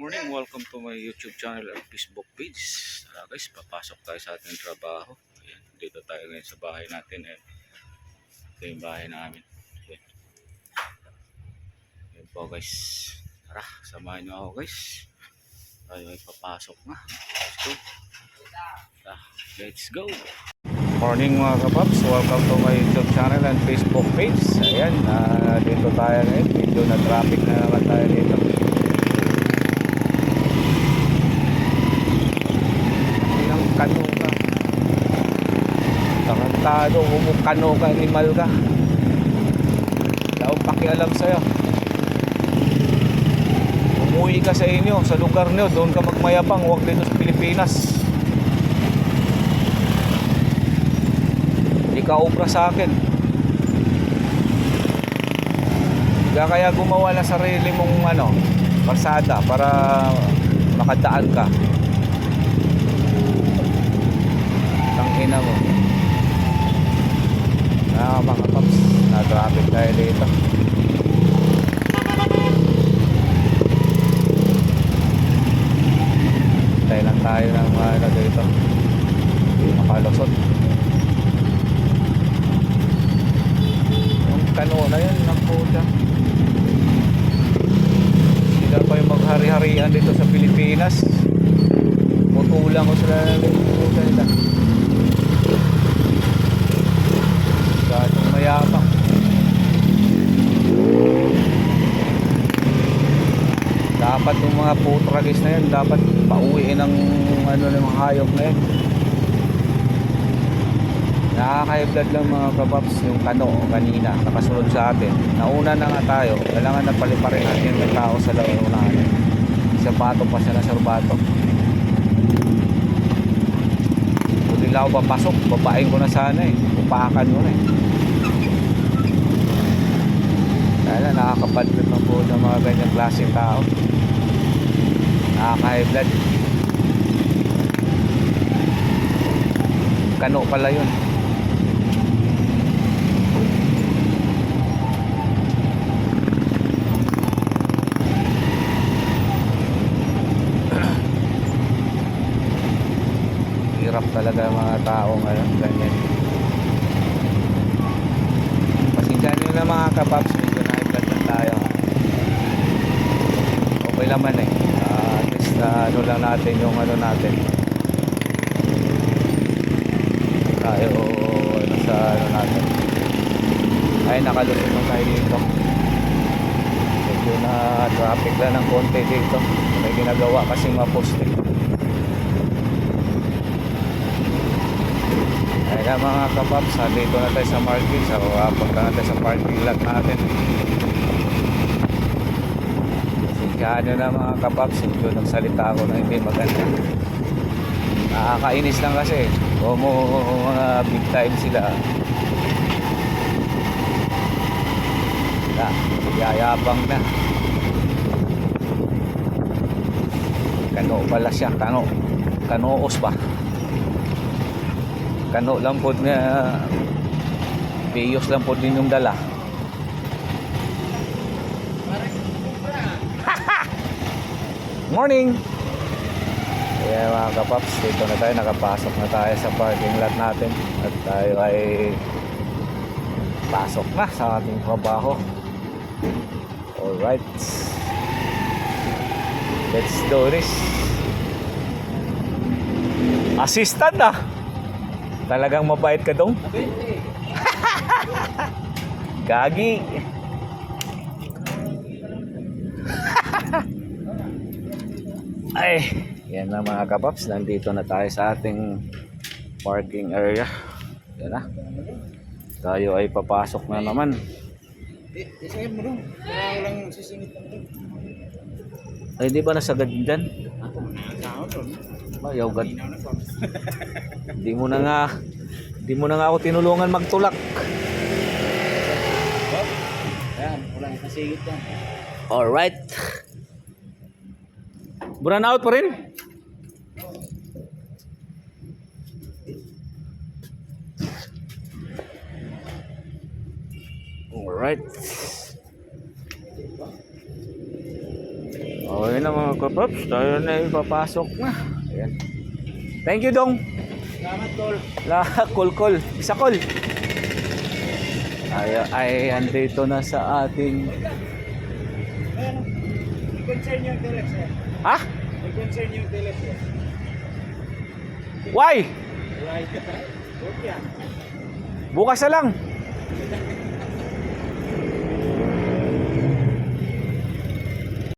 Morning, welcome to my YouTube channel at Facebook page. Guys, papasok tayo sa ating trabaho. Ayan, dito tayo ngayon sa bahay natin. Ito yung bahay namin. Ayan. Ayan po guys. Tara, samahan nyo ako guys. Tayo ay papasok na. Let's go. Morning mga kapaps, welcome to my YouTube channel and Facebook page. Ayan, dito tayo ngayon. Medyo na traffic na naman tayo dito. Kano ka tarantado, kano ka, animal ka, wala akong pakialam sa'yo. Umuwi ka sa inyo, sa lugar nyo, doon ka magmayabang, huwag dito sa Pilipinas. Hindi ka obra sa akin. Kaya gumawa ng sarili mong pasada para makadaan ka. Ina mo. Mga paps, na-traffic tayo dito. Tayo lang tayo ng mga dito. Hindi makalusot. Yung kano na yan, nakuha. Sila pa yung maghari-harian dito sa Pilipinas. Mutulang ko sila nila. Mayabang. Dapat yung mga putragis na yun, dapat pauwiin ng ng hayop na yun. Nakaka-high-blood lang mga kapaps yung kano kanina nakasunod sa atin. Nauna na nga tayo, kailangan na paliparin natin yung tao sa launahan. Sapato pa siya na sarbato. Kung di lang ako papasok, babaeng ko na sana upakan mo na Kaya nakakapadlot na po ng mga ganyang klaseng tao. Nakaka-high blood. Kano pala yun. Hirap talaga mga taong ganyan. Pasensya nyo na mga kapaps, medyo na-high tayo. Okay naman at least lang natin yung natin. Tayo sa natin. Ay, nakalusot na tayo dito. Medyo na traffic lang ng konti dito. May ginagawa kasing maposte. Kaya mga kapaps, dito na tayo sa market. So, punta na tayo sa parking lot natin. Kaya nyo na mga kapaps, medyo nagsalita ako na hindi maganda. Nakakainis lang kasi. Mga big time sila. Yayabang na. Kano pala siya, kanoos ba? Kano lang po na biyos lang po din yung dala. Morning! Kaya mga kapaps, dito na tayo, nakapasok na tayo sa parking lot natin at tayo ay pasok na sa ating trabaho. Alright, let's do this. Assistant talagang mabait ka dong. Gagi. Ay, yan na mga kapaps, nandito na tayo sa ating parking area. Yan na. Tayo ay papasok na naman. Isayad mo dong. Walang sisingit lang dong. Ay, di ba nasagad dyan? Sahod dong. Bayaw gad. Di mo na nga ako tinulungan magtulak. Yan, walang kasigit lang. Alright. Burn out pa rin? Alright. Okay na mga kapaps, tayo na ipapasok na. Ayan. Thank you, Dong. Salamat, Tol. Kol. Isa kol. Ay, andito na sa ating... Ayan, may concern yung telex eh. Ha? May concern yung telex eh. Why? Right. Okay. Bukas na lang.